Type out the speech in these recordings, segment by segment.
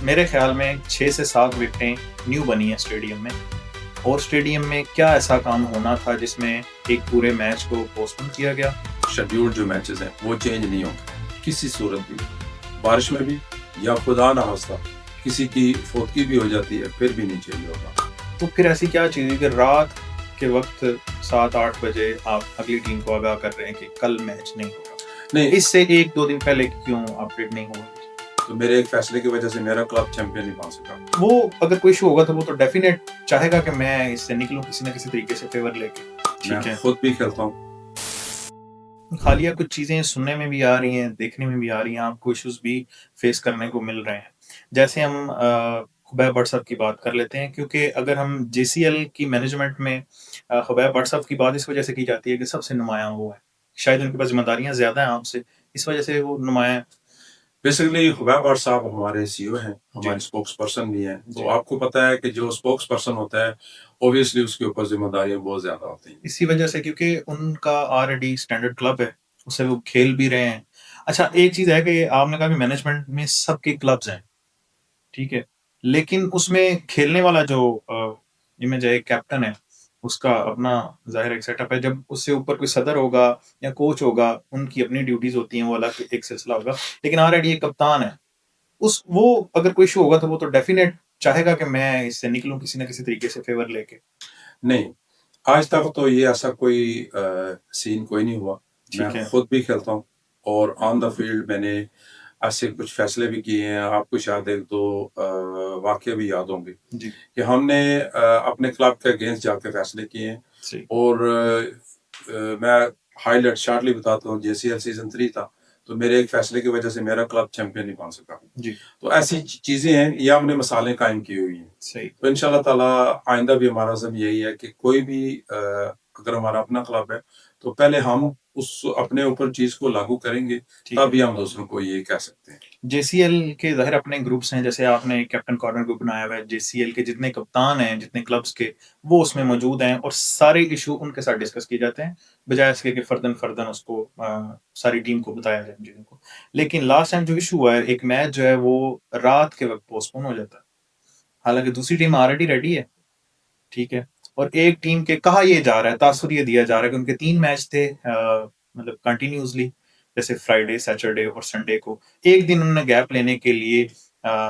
میرے خیال میں 6 سے 7 وکٹیں نیو بنی ہیں اسٹیڈیم میں، اور اسٹیڈیم میں کیا ایسا کام ہونا تھا جس میں ایک پورے میچ کو پوسٹ پون کیا گیا؟ شیڈیول جو میچز ہیں وہ چینج نہیں ہوں کسی صورت بھی، بارش میں بھی، یا خدا نہ خواستہ کسی کی فوتگی بھی ہو جاتی ہے پھر بھی نہیں چینج ہوگا۔ تو پھر ایسی کیا چیز ہے کہ رات کے وقت 7-8 بجے آپ اگلی ٹیم کو آگاہ کر رہے ہیں کہ کل میچ نہیں ہوگا؟ نہیں، اس سے 1-2 دن پہلے کیوں اپڈیٹ نہیں ہوگا؟ تو میرے ایک فیصلے کی وجہ سے میرا کلب چیمپئن نہیں بن سکا۔ وہ اگر کوئی ایشو ہوگا تو وہ تو ڈیفینیٹ چاہے گا کہ میں اس سے نکلوں کسی نہ کسی طریقے سے فیور لے کے۔ میں خود بھی کھیلتا ہوں۔ حالیہ کچھ چیزیں سننے میں بھی آ رہی ہیں، دیکھنے میں بھی آ رہی ہیں، آپ کو ایشوز بھی فیس کرنے کو مل رہے ہیں۔ جیسے ہم خبیب بٹ صاحب کی بات کر لیتے ہیں، کیونکہ اگر ہم جے سی ایل کی مینجمنٹ میں خبیب بٹ صاحب کی بات اس وجہ سے کی جاتی ہے کہ سب سے نمایاں وہ ہے، شاید ان کے پاس ذمہ داریاں زیادہ ہیں آپ سے، اس وجہ سے وہ نمایاں۔ بیسیکلی خبیب بٹ صاحب ہمارے سی او ہیں، ہمارے اسپوکس پرسن بھی ہیں، تو آپ کو پتہ ہے کہ جو اسپوکس پرسن ہوتا ہے اوبیسلی اس کے اوپر ذمہ داریاں بہت زیادہ ہوتی ہیں۔ اسی وجہ سے کیونکہ ان کا آلریڈی اسٹینڈرڈ کلب ہے، اس سے وہ کھیل بھی رہے ہیں۔ اچھا ایک چیز ہے کہ آپ نے کہا کہ مینجمنٹ میں سب کے کلبز ہیں، ٹھیک ہے، لیکن اس میں کھیلنے والا جو امیج ہے، ایک کیپٹن ہے، اس کا اپنا ظاہر ایک سیٹ اپ ہے۔ جب اس سے اوپر کوئی صدر ہوگا یا کوچ ہوگا، ان کی اپنی ڈیوٹیز ہوتی ہیں، وہ الگ ایک سلسلہ ہوگا، لیکن آلریڈی ایک کپتان ہے، وہ اگر کوئی ایشو ہوگا تو وہ تو ڈیفینیٹ چاہے گا کہ میں اس سے نکلوں کسی نہ کسی طریقے سے فیور لے کے۔ نہیں، آج تک تو یہ ایسا کوئی سین کوئی نہیں ہوا۔ میں خود بھی کھیلتا ہوں اور آن دا فیلڈ میں نے ایسے کچھ فیصلے بھی کیے ہیں، آپ کو شاید ایک دو واقعے بھی یاد ہوں گے کہ ہم نے اپنے کلب کے اگینسٹ جا کے فیصلے کیے ہیں، اور میں ہائی لائٹ شارٹلی بتاتا ہوں۔ جے سی ایل سیزن 3 تھا، تو میرے ایک فیصلے کی وجہ سے میرا کلب چیمپئن نہیں بن سکا۔ تو ایسی چیزیں ہیں، یہ ہم نے مثالیں قائم کی ہوئی ہیں۔ تو انشاءاللہ تعالیٰ آئندہ بھی ہمارا عزم یہی ہے کہ کوئی بھی اگر ہمارا اپنا کلب ہے تو پہلے ہم اس اپنے اوپر چیز کو لاگو کریں گے، تب ہی ہم دوسروں کو یہ کہہ سکتے ہیں۔ جے سی ایل کے ظاہر اپنے گروپس ہیں، جیسے آپ نے کیپٹن کارنر گروپ بنایا ہوا ہے، جے سی ایل کے جتنے کپتان ہیں، جتنے کلبس کے، وہ اس میں موجود ہیں، اور سارے ایشو ان کے ساتھ ڈسکس کیے جاتے ہیں، بجائے اس کے کہ فردن اس کو ساری ٹیم کو بتایا جائے چیزوں کو۔ لیکن لاسٹ ٹائم جو ایشو ہوا ہے، ایک میچ جو ہے وہ رات کے وقت پوسٹ پون ہو جاتا ہے، حالانکہ دوسری ٹیم آلریڈی ریڈی ہے، ٹھیک ہے، اور ایک ٹیم کے کہا یہ جا رہا ہے، تاثر یہ دیا جا رہا ہے کہ ان کے 3 میچ تھے مطلب کنٹینیوسلی، جیسے فرائیڈے، سیٹرڈے اور سنڈے کو ایک دن انہوں نے گیپ لینے کے لیے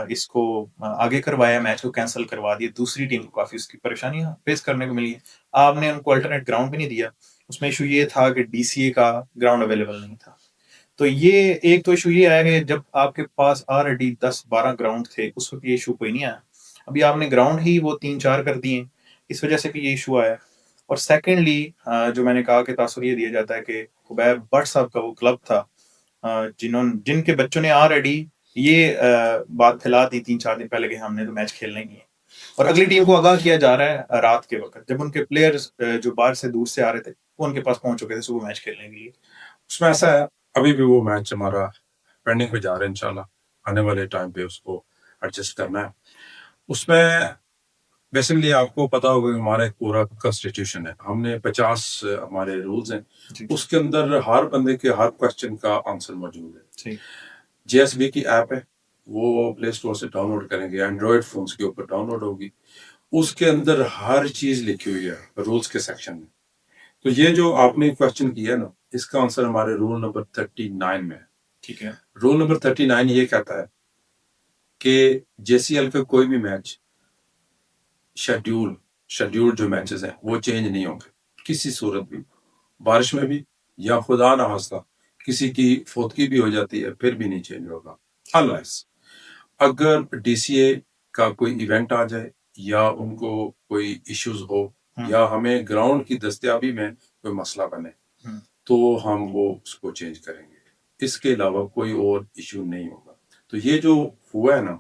اس کو آگے کروایا، میچ کو کینسل کروا دیا، دوسری ٹیم کو کافی اس کی پریشانیاں فیس کرنے کو ملی ہیں۔ آپ نے ان کو الٹرنیٹ گراؤنڈ بھی نہیں دیا، اس میں ایشو یہ تھا کہ ڈی سی اے کا گراؤنڈ اویلیبل نہیں تھا۔ تو یہ ایک تو ایشو یہ آیا کہ جب آپ کے پاس آلریڈی 10-12 گراؤنڈ تھے، اس وقت یہ ایشو کوئی نہیں آیا، ابھی آپ نے گراؤنڈ ہی وہ 3-4 کر دیے، اس وجہ سے بھی یہ ایشو آیا۔ اور سیکنڈلی جو میں نے کہا کہ تاثر یہ دیا جاتا ہے کہ خبیب بٹ صاحب کا وہ کلب تھا، جن کے بچوں نے آلریڈی یہ بات پھیلا دی 3-4 دن پہلے کہ ہم نے تو میچ کھیلنا ہی نہیں ہے، اور اگلی ٹیم کو آگاہ کیا جا رہا ہے رات کے وقت، جب ان کے پلیئرز جو باہر سے دور سے آ رہے تھے وہ ان کے پاس پہنچ چکے تھے صبح میچ کھیلنے کے لیے۔ اس میں ایسا ہے، ابھی بھی وہ میچ ہمارا پینڈنگ پہ جا رہا ہے، انشاءاللہ آنے والے ٹائم پہ اس کو ایڈجسٹ کرنا ہے۔ اس میں بیسیکلی آپ کو پتا ہوگا کہ ہمارا ایک پورا کانسٹیٹیوشن ہے، ہم نے 50 ہمارے رولز ہیں، اس کے اندر ہر بندے کے ہر کوسچن کا آنسر موجود ہے۔ جے ایس بی کی ایپ ہے، وہ پلے اسٹور سے ڈاؤن لوڈ کریں گے، اینڈرائڈ فونز کے اوپر ڈاؤن لوڈ ہوگی، اس کے اندر ہر چیز لکھی ہوئی ہے رولز کے سیکشن میں۔ تو یہ جو آپ نے کوسچن کیا نا، اس کا آنسر ہمارے رول نمبر 39 میں ہے۔ ٹھیک ہے، رول نمبر 39 یہ کہتا ہے کہ جے سی ایل کا کوئی بھی میچ شیڈیول جو میچز ہیں وہ چینج نہیں ہوں گے کسی صورت بھی، بارش میں بھی، یا خدا نہ خواستہ کسی کی فوتگی بھی ہو جاتی ہے پھر بھی نہیں چینج ہوگا۔ unless اگر ڈی سی اے کا کوئی ایونٹ آ جائے، یا ان کو کوئی ایشوز ہو، یا ہمیں گراؤنڈ کی دستیابی میں کوئی مسئلہ بنے، تو ہم وہ اس کو چینج کریں گے، اس کے علاوہ کوئی اور ایشو نہیں ہوگا۔ تو یہ جو ہوا ہے نا،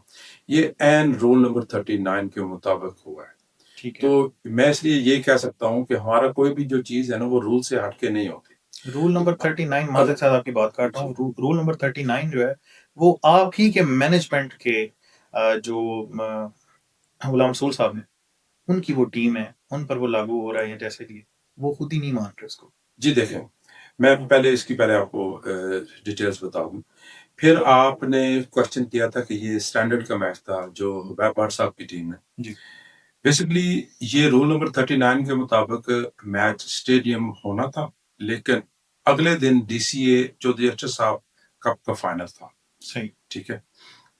یہ این رول نمبر 39 کے مطابق ہوا ہے۔ تو میں اس لیے یہ کہہ سکتا ہوں کہ ہمارا کوئی بھی جو چیز ہے نا، وہ رول سے ہٹ کے نہیں ہوتی۔ رول نمبر 39، معذرت صاحب آپ کی بات کاٹ رہا ہوں، رول نمبر 39 جو ہے وہ آپ ہی کے مینجمنٹ کے جو غلام رسول صاحب نے، ان کی وہ ٹیم ہے، ان پر وہ لاگو ہو رہا ہے، جیسے کہ وہ خود ہی نہیں مان رہے اس کو۔ جی دیکھیں، میں پہلے آپ کو ڈیٹیلز بتا دوں۔ پھر آپ نے کوشچن کیا تھا کہ یہ اسٹینڈرڈ کا میچ تھا جو ویب بھٹ صاحب کی ٹیم میں جی بیسکلی یہ رول نمبر 39 کے مطابق میچ اسٹیڈیم ہونا تھا، لیکن اگلے دن ڈی سی اے چودھری ارشد صاحب کپ کا فائنل تھا. صحیح ٹھیک ہے،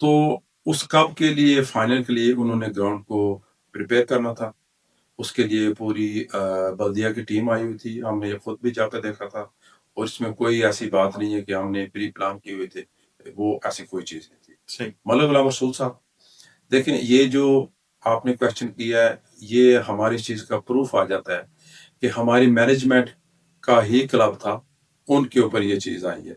تو اس کپ کے لیے فائنل کے لیے انہوں نے گراؤنڈ کو پریپیئر کرنا تھا. اس کے لیے پوری بلدیہ کی ٹیم آئی ہوئی تھی. ہم نے خود بھی جا کے دیکھا تھا اور اس میں کوئی ایسی بات نہیں ہے کہ ہم نے پری پلان کیے ہوئے تھے، وہ ایسی کوئی چیز نہیں تھی. صحیح ملک غلام رسول صاحب، دیکھیں یہ جو آپ نے کوشچن کیا ہے یہ ہماری چیز کا پروف آ جاتا ہے کہ ہماری مینجمنٹ کا ہی کلب تھا، ان کے اوپر یہ چیز آئی ہے.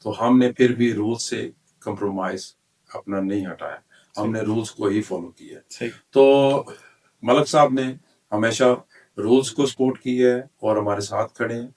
تو ہم نے پھر بھی رولز سے کمپرومائز اپنا نہیں ہٹایا، ہم نے رولز کو ہی فالو کیا. صحیح تو ملک صاحب نے ہمیشہ رولز کو سپورٹ کی ہے اور ہمارے ساتھ کھڑے ہیں،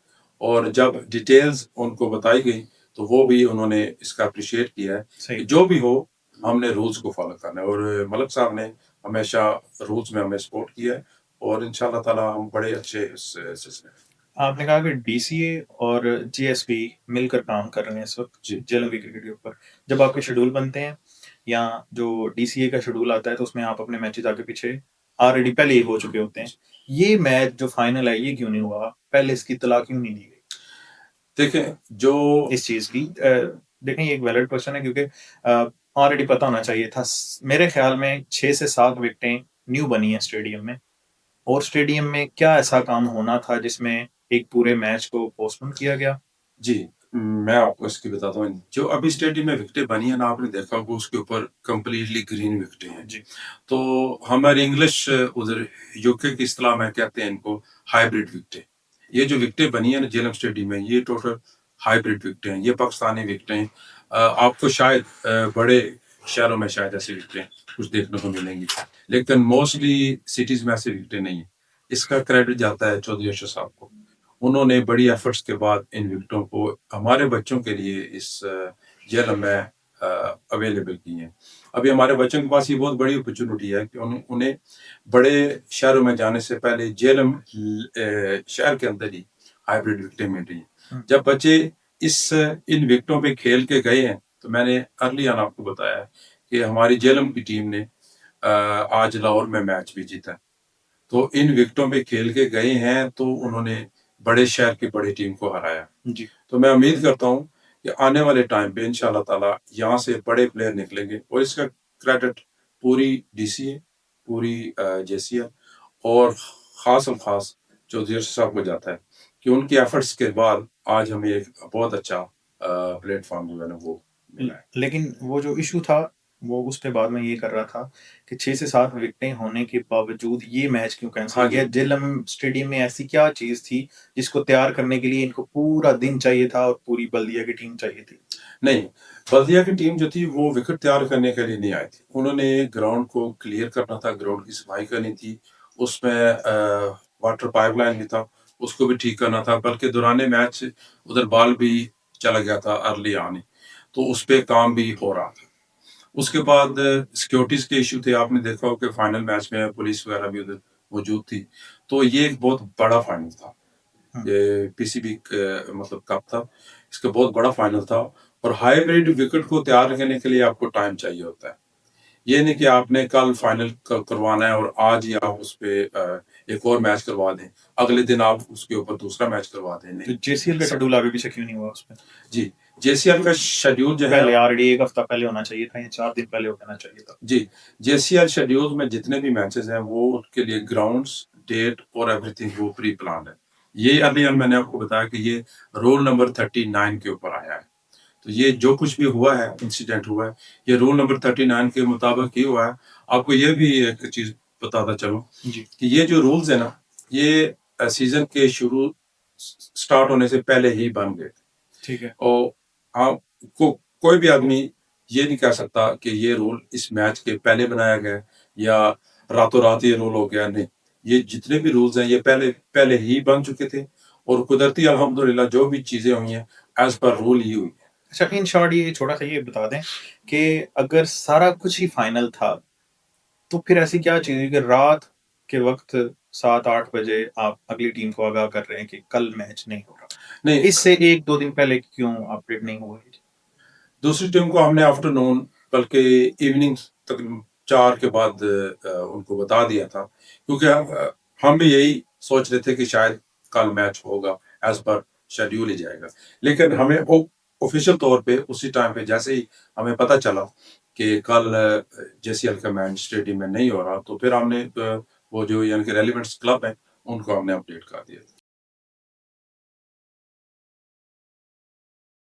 اور جب ڈیٹیلز ان کو بتائی گئی تو وہ بھی انہوں نے اس کا اپریشیٹ کیا ہے کہ صحیح جو بھی ہو ہم نے رولز کو فالو کرنا ہے. اور ملک صاحب نے ہمیشہ رولز میں ہمیں سپورٹ کیا ہے اور انشاءاللہ تعالی ہم بڑے اچھے اس سلسلے میں. آپ نے کہا کہ ڈی سی اے اور جی ایس پی مل کر کام کر رہے ہیں اس وقت جی جیلم کی کرکٹ کے اوپر. جب آپ کے شیڈول بنتے ہیں یا جو ڈی سی اے کا شیڈول آتا ہے تو اس میں آپ اپنے میچز آگے پیچھے آلریڈی پہلے ہی ہو چکے ہوتے ہیں. یہ میچ جو فائنل ہے یہ کیوں نہیں ہوا؟ پہلے اس کی اطلاع کیوں نہیں دی گئی دیکھیں جو اس چیز کی؟ دیکھیں یہ ایک ویلڈ کوشچن ہے کیونکہ آلریڈی پتہ ہونا چاہیے تھا. میرے خیال میں 6 سے 7 وکٹیں نیو بنی ہیں اسٹیڈیم میں، اور اسٹیڈیم میں کیا ایسا کام ہونا تھا جس میں ایک پورے میچ کو پوسٹ پون کیا گیا؟ جی میں آپ کو اس کی بتاتا ہوں. جو ابھی اسٹیڈیم میں وکٹیں بنی ہیں نا، آپ نے دیکھا ہوگا اس کے اوپر کمپلیٹلی گرین وکٹیں ہیں. جی تو ہماری انگلش ادھر یو کے کی اصطلاح میں کہتے ہیں ان کو ہائیبریڈ وکٹیں. یہ جو وکٹیں بنی ہیں نا جیلم اسٹیڈیم میں، یہ ٹوٹل ہائیبریڈ وکٹیں ہیں، یہ پاکستانی وکٹیں ہیں. آپ کو شاید بڑے شہروں میں شاید ایسی وکٹیں کچھ دیکھنے کو ملیں گی، لیکن موسٹلی سٹیز میں ایسی وکٹیں نہیں ہیں. اس کا کریڈٹ جاتا ہے چودھری ارشد صاحب کو. انہوں نے بڑی ایفرٹس کے بعد ان وکٹوں کو ہمارے بچوں کے لیے اس جیلم میں اویلیبل کی ہیں. ابھی ہمارے بچوں کے پاس یہ بہت بڑی اپرچونٹی ہے کہ انہیں بڑے شہروں میں جانے سے پہلے جیلم شہر کے اندر ہی ہائیبریڈ وکٹیں مل رہی ہیں. جب بچے ان وکٹوں پہ کھیل کے گئے ہیں تو میں نے ارلی آن آپ کو بتایا کہ ہماری جیلم کی ٹیم نے آج لاہور میں میچ بھی جیتا. تو ان وکٹوں پہ کھیل کے گئے ہیں تو انہوں نے بڑے شہر کی بڑی ٹیم کو ہرایا. جی تو میں امید کرتا ہوں کہ آنے والے ٹائم پہ انشاءاللہ تعالی یہاں سے بڑے پلیئر نکلیں گے، اور اس کا کریڈٹ پوری ڈی سی اے، پوری جے سی ایل اور خاص الخاص چودھری ارشد صاحب کو جاتا ہے کہ ان کی ایفرٹس کے بعد آج ہمیں ایک بہت اچھا پلیٹ فارم جو ہے نا وہ ملا ہے. لیکن وہ جو ایشو تھا وہ اس پہ بعد میں یہ کر رہا تھا کہ 6 سے 7 وکٹیں ہونے کے باوجود یہ میچ کیوں کینسل ہاں کیا؟ جی، جیلم اسٹیڈیم میں ایسی کیا چیز تھی جس کو تیار کرنے کے لیے ان کو پورا دن چاہیے تھا اور پوری بلدیہ کی ٹیم چاہیے تھی؟ نہیں، بلدیہ کی ٹیم جو تھی وہ وکٹ تیار کرنے کے لیے نہیں آئی تھی. انہوں نے گراؤنڈ کو کلیئر کرنا تھا، گراؤنڈ کی صفائی کرنی تھی. اس میں واٹر پائپ لائن بھی تھا، اس کو بھی ٹھیک کرنا تھا. بلکہ دوران میچ ادھر بال بھی چلا گیا تھا ارلی آنے، تو اس پہ کام بھی ہو رہا تھا. اس کے بعد سیکورٹیز کے ایشو تھے. آپ نے دیکھا ہو کہ فائنل میچ میں پولیس وغیرہ بھی ادھر موجود تھی. تو یہ ایک بہت بڑا فائنل تھا، یہ پی سی بی مطلب کپ تھا، اس کا بہت بڑا فائنل تھا. اور ہائیبریڈ وکٹ کو تیار کرنے کے لیے آپ کو ٹائم چاہیے ہوتا ہے. یہ نہیں کہ آپ نے کل فائنل کروانا ہے اور آج ہی آپ اس پہ ایک اور میچ کروا دیں، اگلے دن آپ اس کے اوپر دوسرا میچ کروا دیں. تو نہیں، جے سی ایل کا شیڈول آگے پیچھے کیوں نہیں ہوا اس پہ؟ جی جے سی ایل کا شیڈیول جو ہے پہلے آلریڈی ایک ہفتہ پہلے ہونا چاہیے تھا یا 4 دن پہلے ہونا چاہیے تھا. جی جے سی ایل شیڈیول میں جتنے بھی میچز ہیں وہ ان کے لیے گراؤنڈز، ڈیٹ اور ایوری تھنگ وہ پری پلان ہے. یہ ابھی میں نے آپ کو بتایا کہ یہ رول نمبر 39 کے اوپر آیا ہے. تو یہ جو کچھ بھی ہوا ہے، انسیڈنٹ ہوا ہے، یہ رول نمبر 39 کے مطابق ہی ہوا ہے. آپ کو یہ بھی ایک چیز بتاتا چلوں جی کہ یہ جو رولز ہیں نا، یہ سیزن کے شروع سٹارٹ ہونے سے پہلے ہی بن گئے تھے. ٹھیک ہے. اور کوئی بھی آدمی یہ نہیں کہہ سکتا کہ یہ رول اس میچ کے پہلے بنایا گیا یا راتوں رات یہ رول ہو گیا. نہیں، یہ جتنے بھی رولز ہیں یہ پہلے ہی بن چکے تھے، اور قدرتی الحمدللہ جو بھی چیزیں ہوئی ہیں ایز پر رول ہی ہوئی. اچھا ان شارٹ یہ چھوٹا سا یہ بتا دیں کہ اگر سارا کچھ ہی فائنل تھا تو پھر ایسی کیا چیز ہے کہ رات کے وقت 7-8 بجے آپ اگلی ٹیم کو آگاہ کر رہے ہیں کہ کل میچ نہیں ہو رہا؟ نہیں، اس سے 1-2 دن پہلے کیوں اپڈیٹ نہیں ہوا؟ دوسری ٹیم کو ہم نے آفٹرنون بلکہ ایوننگ تقریباً 4 کے بعد ان کو بتا دیا تھا، کیونکہ ہم بھی یہی سوچ رہے تھے کہ شاید کل میچ ہوگا، ایز پر شیڈیول ہی جائے گا، لیکن ہمیں آفیشیل طور پہ اسی ٹائم پہ جیسے ہی ہمیں پتہ چلا کہ کل جے سی ایل کا میچ اسٹیڈیم میں نہیں ہو رہا، تو پھر ہم نے وہ جو یعنی کہ ریلیونٹس کلب ہیں ان کو ہم نے اپڈیٹ کر دیا تھا۔